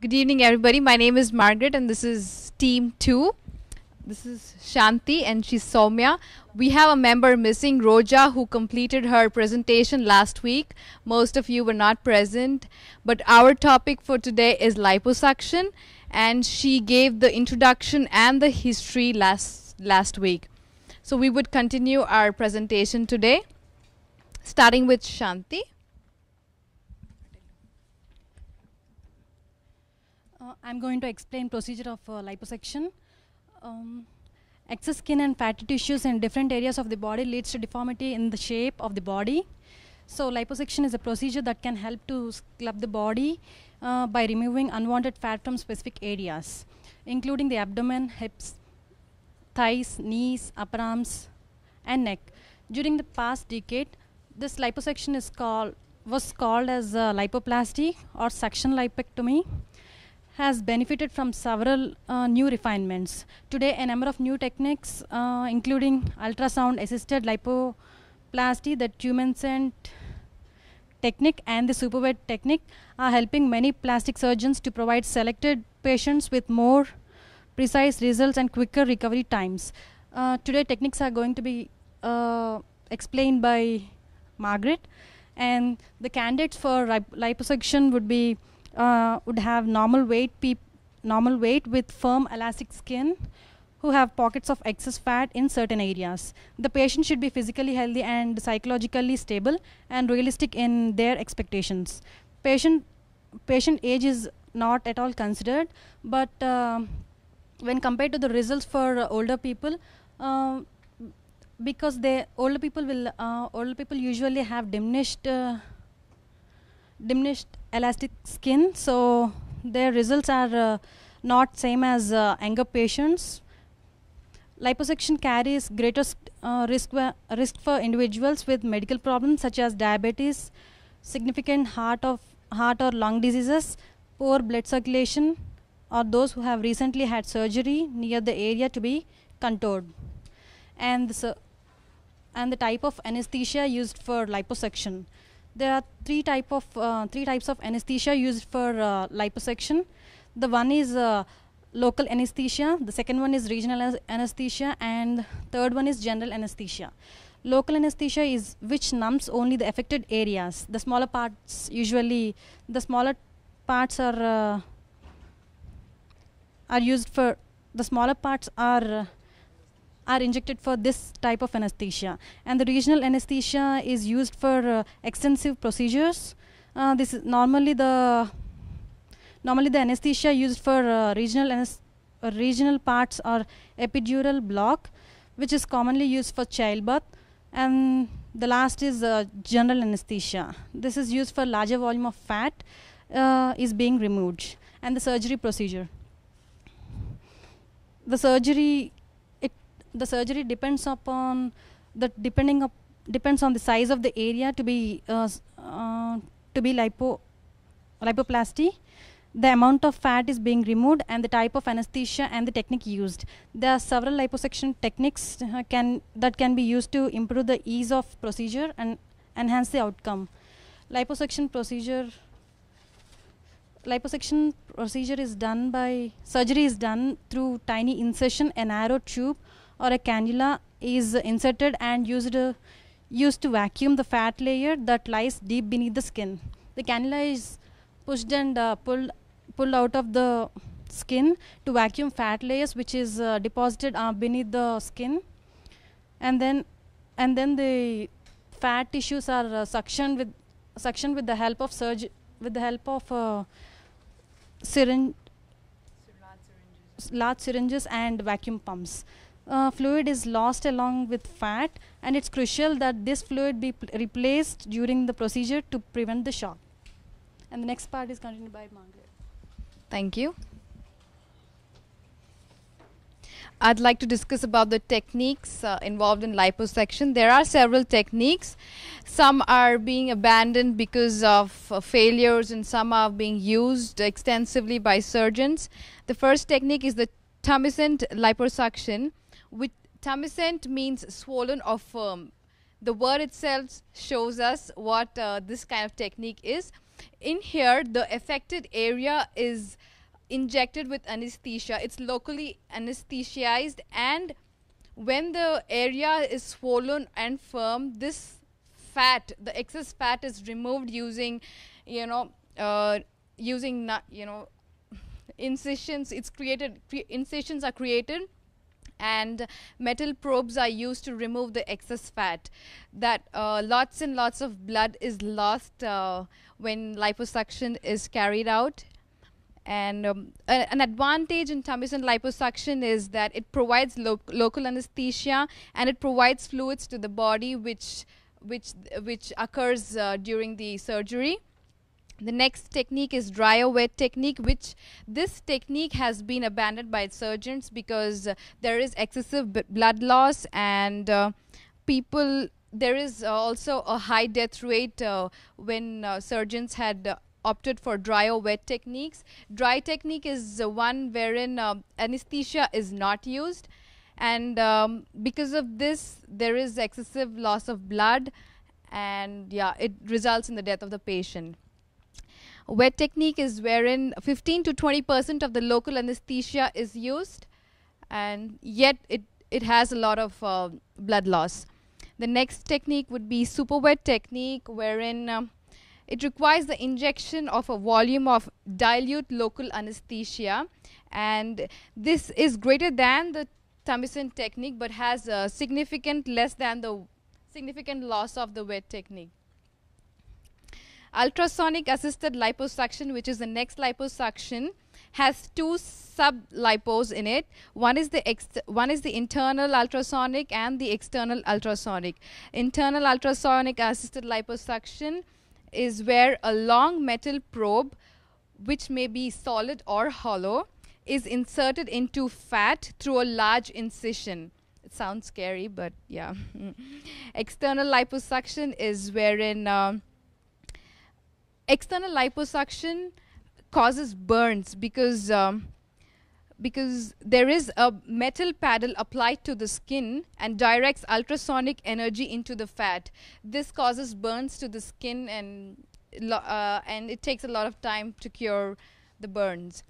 Good evening, everybody. My name is Margaret, and this is Team 2. This is Shanti, and she's Sowmya. We have a member missing, Roja, who completed her presentation last week. Most of you were not present, but our topic for today is liposuction, and she gave the introduction and the history last week. So we would continue our presentation today, starting with Shanti. I'm going to explain procedure of liposuction. Excess skin and fatty tissues in different areas of the body leads to deformity in the shape of the body. So liposuction is a procedure that can help to sculpt the body by removing unwanted fat from specific areas, including the abdomen, hips, thighs, knees, upper arms, and neck. During the past decade, this liposuction was called as lipoplasty or suction lipectomy. Has benefited from several new refinements. Today, a number of new techniques, including ultrasound-assisted lipoplasty, the tumescent technique, and the superweight technique, are helping many plastic surgeons to provide selected patients with more precise results and quicker recovery times. Today, techniques are going to be explained by Margaret, and the candidates for liposuction would have normal weight with firm elastic skin who have pockets of excess fat in certain areas. The patient should be physically healthy and psychologically stable and realistic in their expectations. Patient age is not at all considered, but when compared to the results for older people, because older people usually have diminished elastic skin, so their results are not same as younger patients. Liposuction carries greater risk for individuals with medical problems such as diabetes, significant heart or lung diseases, poor blood circulation, or those who have recently had surgery near the area to be contoured. And the type of anesthesia used for liposuction. There are three types of anesthesia used for liposuction. The one is local anesthesia, the second one is regional anesthesia, and third one is general anesthesia. Local anesthesia is which numbs only the affected areas. The smaller parts are injected for this type of anesthesia, and the regional anesthesia is used for extensive procedures. This is normally the anesthesia used for regional parts are epidural block, which is commonly used for childbirth, and the last is general anesthesia. This is used for larger volume of fat is being removed. And the surgery procedure. The surgery depends on the size of the area to be lipoplasty, the amount of fat is being removed, and the type of anesthesia and the technique used. There are several liposuction techniques that can be used to improve the ease of procedure and enhance the outcome. Surgery is done through tiny incision. A narrow tube or a cannula is inserted and used to vacuum the fat layer that lies deep beneath the skin. The cannula is pushed and pulled out of the skin to vacuum fat layers which is deposited beneath the skin, and then the fat tissues are suctioned with the help of large syringes and vacuum pumps. Fluid is lost along with fat, and it's crucial that this fluid be replaced during the procedure to prevent the shock. And the next part is continued by Margaret. Thank you. I'd like to discuss about the techniques involved in liposuction. There are several techniques. Some are being abandoned because of failures, and some are being used extensively by surgeons. The first technique is the tumescent liposuction, which tumescent means swollen or firm. The word itself shows us what this kind of technique is. In here, the affected area is injected with anesthesia. It's locally anesthetized, and when the area is swollen and firm, this fat, the excess fat, is removed using, you know, incisions. Incisions are created, and metal probes are used to remove the excess fat. That lots and lots of blood is lost when liposuction is carried out. And an advantage in tummy-sink liposuction is that it provides local anesthesia, and it provides fluids to the body which occurs during the surgery. The next technique is dry or wet technique, which this technique has been abandoned by surgeons because there is excessive blood loss, and there is also a high death rate when surgeons had opted for dry or wet techniques. Dry technique is one wherein anesthesia is not used, and because of this there is excessive loss of blood, and it results in the death of the patient. Wet technique is wherein 15 to 20% of the local anesthesia is used, and yet it has a lot of blood loss. The next technique would be super wet technique, wherein it requires the injection of a volume of dilute local anesthesia, and this is greater than the tummy-sink technique but has a significant loss of the wet technique. Ultrasonic assisted liposuction, which is the next liposuction, has two sub-lipos in it. One is the internal ultrasonic and the external ultrasonic. Internal ultrasonic assisted liposuction is where a long metal probe, which may be solid or hollow, is inserted into fat through a large incision. It sounds scary, but yeah. External liposuction is wherein external liposuction causes burns because there is a metal paddle applied to the skin and directs ultrasonic energy into the fat. This causes burns to the skin, and it takes a lot of time to cure the burns.